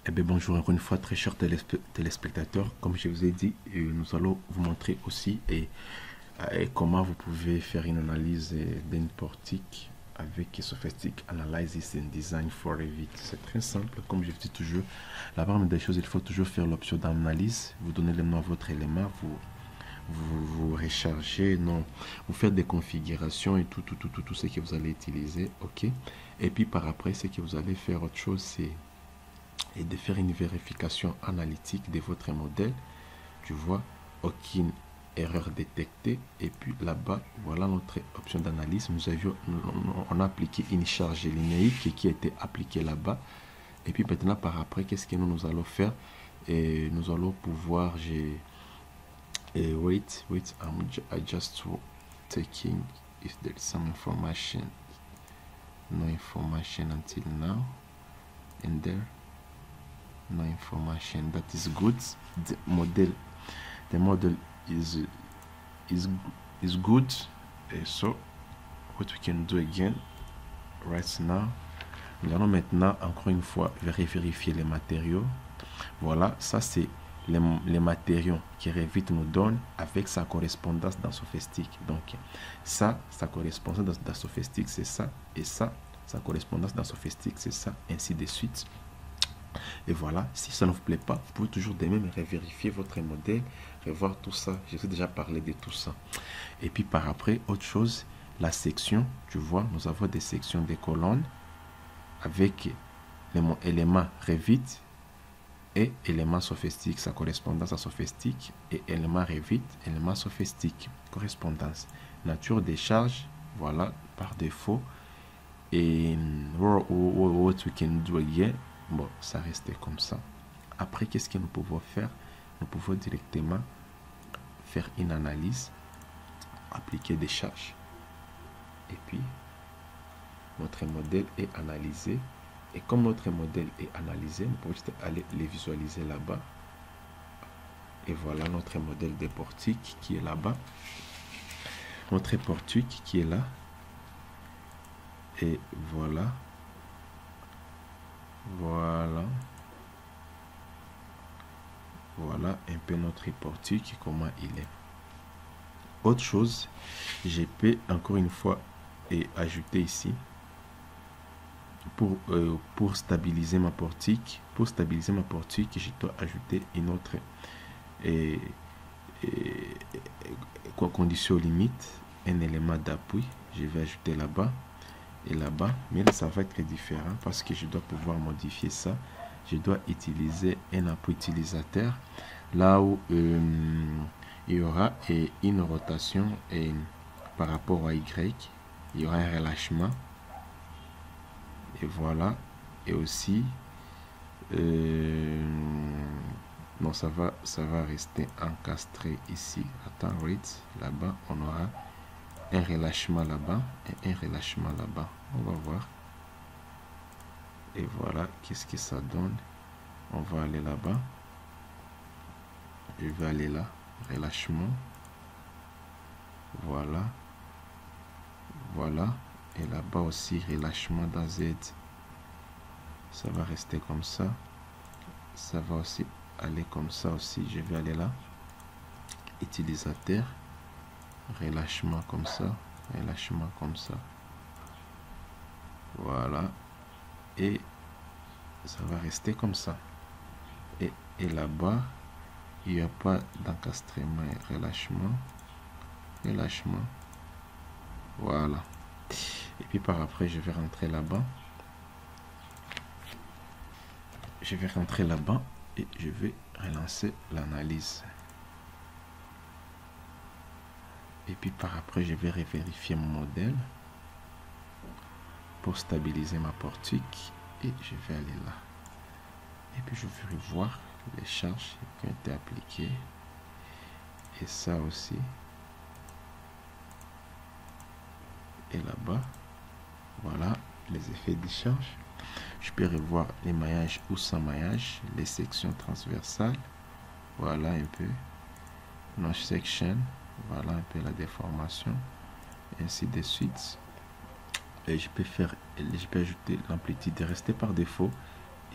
Eh bien, bonjour encore une fois, très chers téléspectateurs. Comme je vous ai dit, nous allons vous montrer aussi comment vous pouvez faire une analyse d'une portique avec Sophistic Analysis and Design for Revit. C'est très simple, comme je vous dis toujours. La première des choses, il faut toujours faire l'option d'analyse. Vous donnez le nom à votre élément, vous rechargez, non, vous faites des configurations et tout ce que vous allez utiliser, ok. Et puis par après, ce que vous allez faire autre chose, c'est de faire une vérification analytique de votre modèle. Tu vois, aucune erreur détectée. Et puis là-bas, voilà notre option d'analyse. On a appliqué une charge linéaire qui a été appliquée là-bas. Et puis maintenant, par après, qu'est-ce que nous allons faire? Et nous allons pouvoir, wait, I just taking if there is some information. No information until now. And there. No information. That is good. The model is good. So what we can do again right now, nous allons maintenant encore une fois vérifier les matériaux. Voilà, ça c'est les matériaux que Revit nous donne avec sa correspondance dans Sophistic. Donc ça, sa correspondance dans Sophistic, c'est ça, et ça, sa correspondance dans Sophistic, c'est ça, ainsi de suite. Et voilà, si ça ne vous plaît pas, vous pouvez toujours de même vérifier votre modèle, revoir tout ça. Je vous ai déjà parlé de tout ça. Et puis par après, autre chose, la section, tu vois, nous avons des sections des colonnes avec éléments Revit et éléments Sophistic, sa correspondance à Sophistic, et éléments Revit, éléments Sophistic, correspondance. Nature des charges, voilà, par défaut. Et what we can do again. Bon, ça restait comme ça. Après, qu'est-ce que nous pouvons faire? Nous pouvons directement faire une analyse, appliquer des charges. Et puis, notre modèle est analysé. Et comme notre modèle est analysé, nous pouvons juste aller les visualiser là-bas. Et voilà notre modèle de portique qui est là-bas. Notre portique qui est là. Et voilà. Voilà un peu notre portique, comment il est. Autre chose, je peux encore une fois ajouter ici pour stabiliser ma portique. Pour stabiliser ma portique, je dois ajouter une autre condition limite, un élément d'appui. Je vais ajouter là-bas et là-bas, mais là ça va être différent parce que je dois pouvoir modifier ça. Je dois utiliser un appui utilisateur là où il y aura une rotation par rapport à Y, il y aura un relâchement, et voilà. Et aussi non, ça va rester encastré ici. Attends, wait, là-bas on aura un relâchement là-bas et un relâchement là-bas. On va voir. Et voilà, qu'est-ce que ça donne. On va aller là-bas. Je vais aller là. Relâchement. Voilà. Voilà. Et là-bas aussi, relâchement dans Z. Ça va rester comme ça. Ça va aussi aller comme ça aussi. Je vais aller là. Utilisateur. Relâchement comme ça, relâchement comme ça, voilà, et ça va rester comme ça. Et là-bas il n'y a pas d'encastrement, relâchement, voilà. Et puis par après je vais rentrer là-bas, et je vais relancer l'analyse. Et puis par après, je vais vérifier mon modèle pour stabiliser ma portique. Et je vais aller là. Et puis je vais voir les charges qui ont été appliquées. Et ça aussi. Et là-bas, voilà les effets de charge. Je peux revoir les maillages ou sans maillage, les sections transversales. Voilà un peu. Notch section. Voilà un peu la déformation, ainsi de suite. Et je peux ajouter l'amplitude de rester par défaut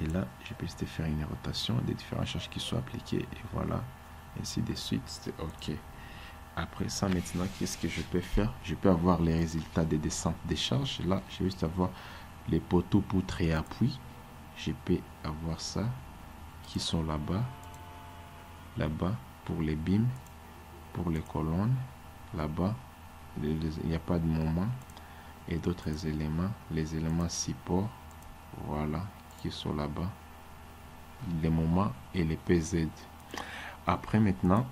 Et là, je peux juste faire une rotation des différentes charges qui sont appliquées. Et voilà, ainsi de suite, c'est OK. Après ça, maintenant, qu'est-ce que je peux faire? Je peux avoir les résultats des descentes des charges. Là, je vais juste avoir les poteaux, poutres et appuis. Je peux avoir ça qui sont là-bas. Là-bas, pour les beams, pour les colonnes. Là-bas, il n'y a pas de moment. Et d'autres éléments, les éléments support. Voilà, qui sont là-bas. Les moments et les PZ. Après, maintenant,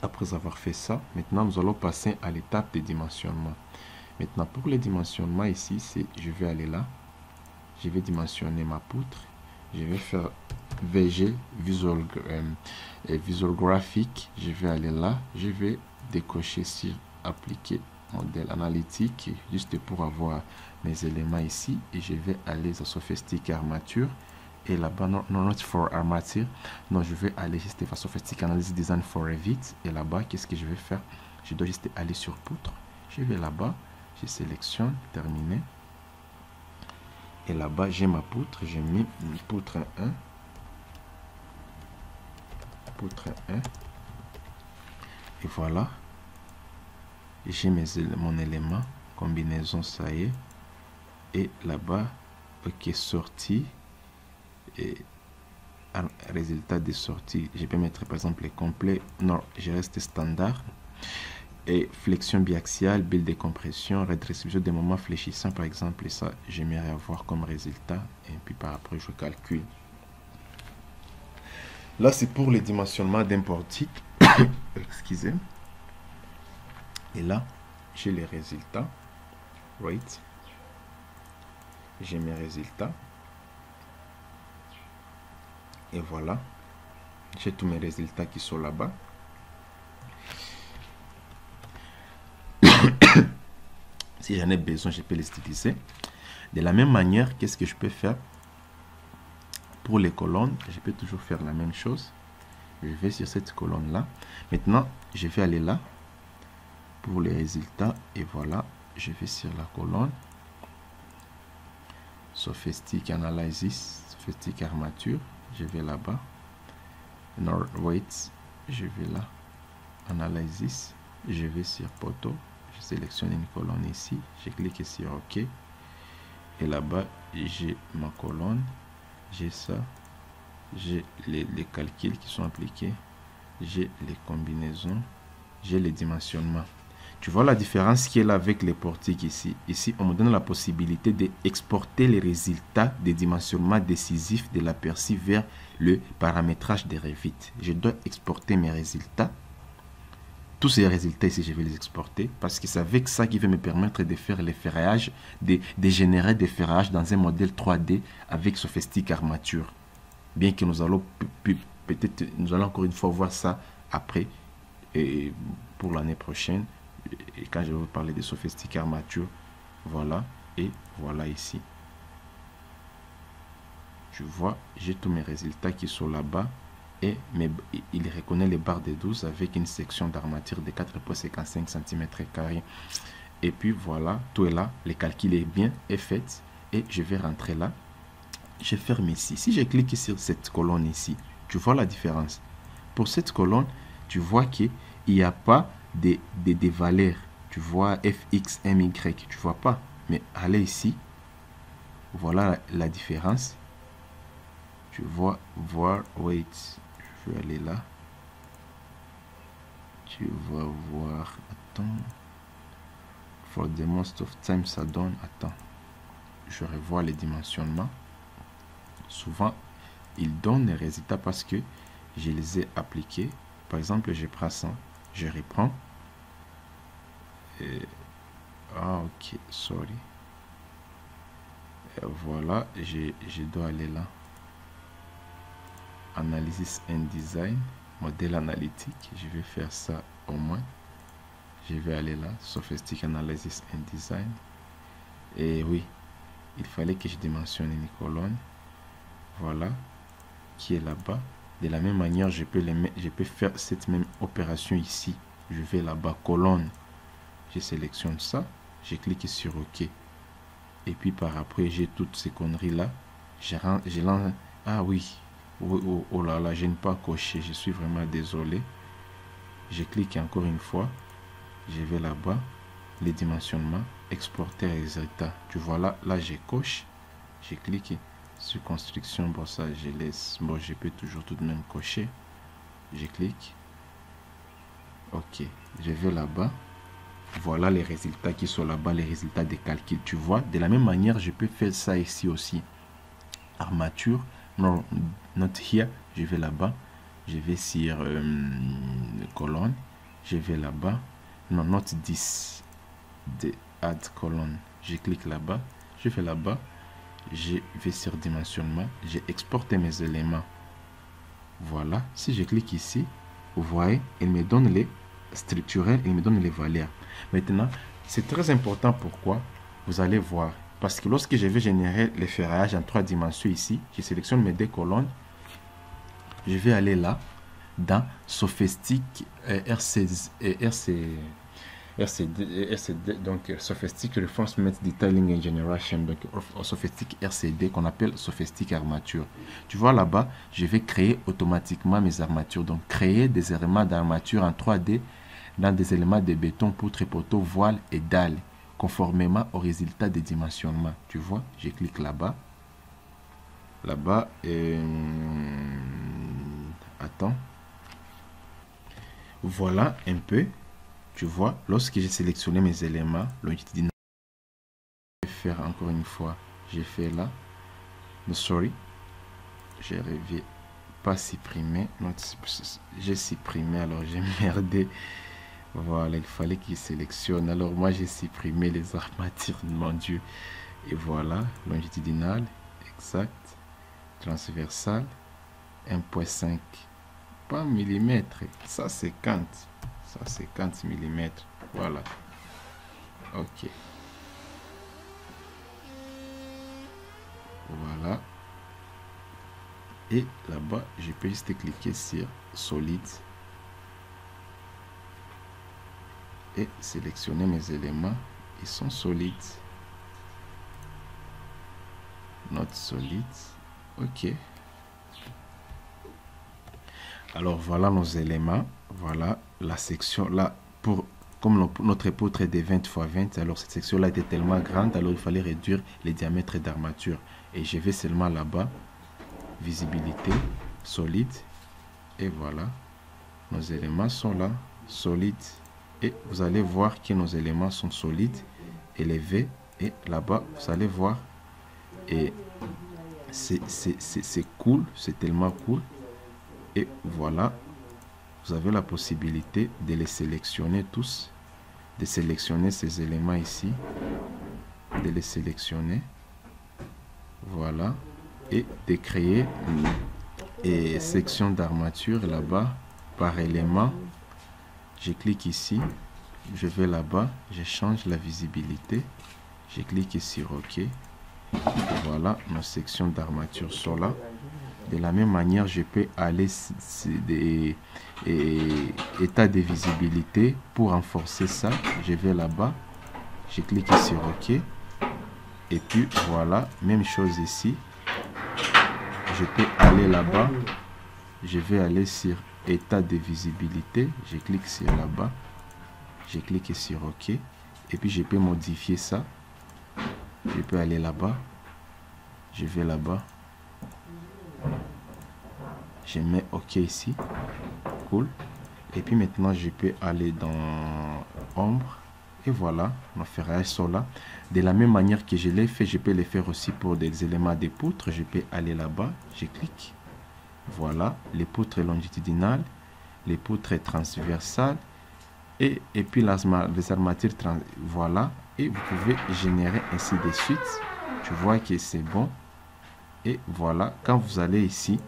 après avoir fait ça, maintenant nous allons passer à l'étape de dimensionnement. Maintenant, pour le dimensionnement ici, c'est je vais aller là, je vais dimensionner ma poutre, je vais faire VG, Visual Graphic, je vais aller là, je vais décocher sur appliquer modèle analytique, juste pour avoir mes éléments ici, et je vais aller sur Sophistic Armature. Et là-bas, not for armature. Non, je vais aller juste faire Sophistic Analysis Design for Revit. Et là-bas, qu'est-ce que je vais faire? Je dois juste aller sur poutre. Je vais là-bas, je sélectionne, terminé. Et là-bas, j'ai ma poutre. J'ai mis une poutre 1. Poutre 1. Et voilà. J'ai mon élément. Combinaison, ça y est. Et là-bas, OK, sortie. Et résultat de sortie, je peux mettre par exemple les complets. Non, je reste standard. Et flexion biaxiale, build de compression, redistribution des moments fléchissants par exemple. Et ça, j'aimerais avoir comme résultat. Et puis par après, je calcule. Là, c'est pour les dimensionnements d'un portique. Excusez. Et là, j'ai les résultats. Right. J'ai mes résultats. Et voilà, j'ai tous mes résultats qui sont là-bas. Si j'en ai besoin, je peux les utiliser. De la même manière, qu'est-ce que je peux faire? Pour les colonnes, je peux toujours faire la même chose. Je vais sur cette colonne-là. Maintenant, je vais aller là pour les résultats. Et voilà, je vais sur la colonne. Sophistic Analysis, Sophistic Armature. Je vais là-bas. Wait, je vais là. Analysis. Je vais sur poteau. Je sélectionne une colonne ici. Je clique sur OK. Et là-bas, j'ai ma colonne. J'ai ça. J'ai les calculs qui sont appliqués. J'ai les combinaisons. J'ai les dimensionnements. Tu vois la différence qui est là avec les portiques ici. Ici, on me donne la possibilité d'exporter les résultats des dimensionnements décisifs de l'aperçu vers le paramétrage de Revit. Je dois exporter mes résultats. Tous ces résultats ici, je vais les exporter parce que c'est avec ça qui va me permettre de faire les ferrages, de générer des ferrages dans un modèle 3D avec Sophistic Armature. Bien que nous allons peut-être, nous allons encore une fois voir ça après et pour l'année prochaine. Et quand je vais vous parler de Sophistic Armature, voilà, et voilà ici. Tu vois, j'ai tous mes résultats qui sont là-bas. Et il reconnaît les barres de 12 avec une section d'armature de 4,55 cm². Et puis voilà, tout est là, le calcul est bien fait. Et je vais rentrer là. Je ferme ici. Si je clique sur cette colonne ici, tu vois la différence. Pour cette colonne, tu vois qu'il n'y a pas des valeurs. Tu vois FX, MY, tu vois pas. Mais allez ici. Voilà la différence. Tu vois, voir, wait. Je vais aller là. Tu vas voir. Attends. For the most of time, ça donne. Attends. Je revois les dimensionnements. Souvent, ils donnent les résultats parce que je les ai appliqués. Par exemple, je prends ça. Je reprends. Ah, ok. Sorry. Voilà. Je dois aller là. Analysis and Design, modèle analytique. Je vais faire ça au moins. Je vais aller là, Sophistic Analysis and Design. Et oui, il fallait que je dimensionne une colonne. Voilà, qui est là-bas. De la même manière, je peux faire cette même opération ici. Je vais là-bas, colonne. Je sélectionne ça. Je clique sur OK. Et puis par après, j'ai toutes ces conneries là. Ah oui, oh, oh là là, je n'ai pas coché, je suis vraiment désolé. Je clique encore une fois, je vais là-bas, les dimensionnements, exporter résultat. Tu vois là, je coche, je clique sur construction, bon ça je laisse, bon je peux toujours tout de même cocher, je clique, ok, je vais là-bas, voilà les résultats qui sont là-bas, les résultats des calculs, tu vois. De la même manière, je peux faire ça ici aussi. Armature, non, not here, je vais là-bas, je vais sur colonne, je vais là-bas, non, not 10, de add colonne, je clique là-bas, je vais là-bas, je vais sur dimensionnement, j'ai exporté mes éléments. Voilà, si je clique ici, vous voyez, il me donne les structurels, il me donne les valeurs. Maintenant, c'est très important. Pourquoi? Vous allez voir. Parce que lorsque je vais générer les ferrailles en 3 dimensions ici, je sélectionne mes 2 colonnes. Je vais aller là, dans Sophistic RCD, donc Sophistic Reinforcement Detailing and Generation, donc Sophistic RCD qu'on appelle Sophistic Armature. Tu vois là-bas, je vais créer automatiquement mes armatures. Donc créer des éléments d'armature en 3D dans des éléments de béton, poutre, poteau, voile et dalle, conformément au résultat des dimensionnements. Tu vois, je clique là-bas. Là-bas, attends. Voilà un peu. Tu vois, lorsque j'ai sélectionné mes éléments, longitudinal, je vais faire encore une fois. J'ai fait là. No, sorry. Je n'arrivais pas à supprimer. J'ai supprimé, alors j'ai merdé. Voilà, il fallait qu'il sélectionne. Alors moi, j'ai supprimé les armatures, mon Dieu. Et voilà, longitudinal, exact, transversal, 1.5. Pas millimètre, ça 50. Ça 50 mm. Voilà. Ok. Voilà. Et là-bas, je peux juste cliquer sur solide et sélectionner mes éléments. Ils sont solides. Not solide. Ok. Alors voilà nos éléments. Voilà la section là. Comme notre poutre est de 20 x 20, alors cette section là était tellement grande, alors il fallait réduire les diamètres d'armature. Et je vais seulement là-bas, visibilité, solide. Et voilà, nos éléments sont là, solides. Et vous allez voir que nos éléments sont solides, élevés. Et là-bas, vous allez voir. Et c'est cool, c'est tellement cool. Et voilà, vous avez la possibilité de les sélectionner tous, de sélectionner ces éléments ici, de les sélectionner, voilà, et de créer une section d'armature là-bas par élément. Je clique ici, je vais là-bas, je change la visibilité, je clique sur OK. Voilà, nos sections d'armature sont là. De la même manière, je peux aller des états de visibilité pour renforcer ça. Je vais là-bas, je clique sur OK. Et puis voilà, même chose ici. Je peux aller là-bas. Je vais aller sur état de visibilité. Je clique sur là-bas. Je clique sur OK. Et puis je peux modifier ça. Je peux aller là-bas. Je vais là-bas. Je mets OK ici. Cool. Et puis maintenant, je peux aller dans ombre. Et voilà, nos ferrailles sont là. De la même manière que je l'ai fait, je peux les faire aussi pour des éléments de poutres. Je peux aller là-bas. Je clique. Voilà, les poutres longitudinales, les poutres transversales. Et puis les armatures, voilà. Et vous pouvez générer ainsi de suite. Tu vois que c'est bon. Et voilà, quand vous allez ici,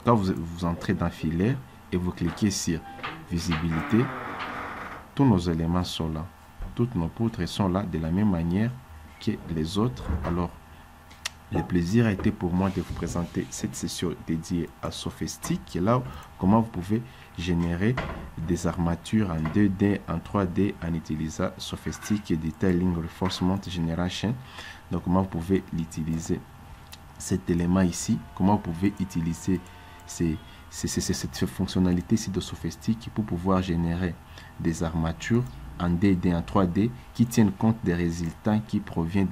quand vous entrez dans filaire et vous cliquez sur visibilité, tous nos éléments sont là. Toutes nos poutres sont là de la même manière que les autres. Alors, le plaisir a été pour moi de vous présenter cette session dédiée à Sophistic, qui est là comment vous pouvez générer des armatures en 2D, en 3D en utilisant Sophistic et Detailing Reinforcement Generation. Donc, comment vous pouvez l'utiliser cet élément ici, comment vous pouvez utiliser cette fonctionnalité ici de Sofistic pour pouvoir générer des armatures en 2D, en 3D, qui tiennent compte des résultats qui proviennent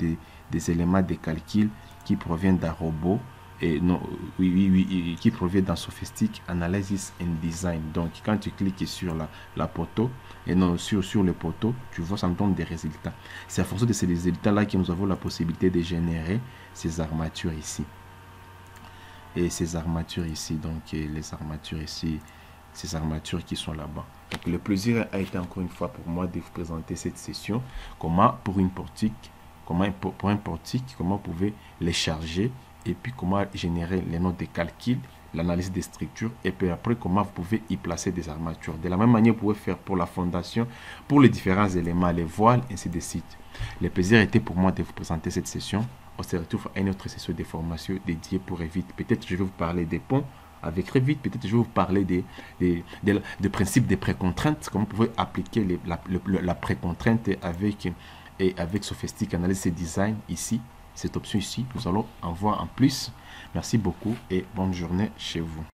des éléments de calcul, qui proviennent d'un robot, et non, qui provient d'un Sofistic Analysis and Design. Donc, quand tu cliques sur la poteau, et non sur le poteau, tu vois, ça me donne des résultats. C'est à fonction de ces résultats-là que nous avons la possibilité de générer ces armatures ici. Et ces armatures ici, donc les armatures ici, ces armatures qui sont là-bas. Donc, le plaisir a été encore une fois pour moi de vous présenter cette session. Comment pour une portique, pour un portique, comment vous pouvez les charger, et puis comment générer les notes de calcul, l'analyse des structures, et puis après comment vous pouvez y placer des armatures. De la même manière, vous pouvez faire pour la fondation, pour les différents éléments, les voiles, ainsi de suite. Le plaisir était pour moi de vous présenter cette session. On se retrouve à une autre session de formation dédiée pour Revit. Peut-être je vais vous parler des ponts avec Revit, peut-être je vais vous parler des principes des précontraintes, comment vous pouvez appliquer la précontrainte avec Sofistic Analysis et Design ici. Cette option ici, nous allons en voir en plus. Merci beaucoup et bonne journée chez vous.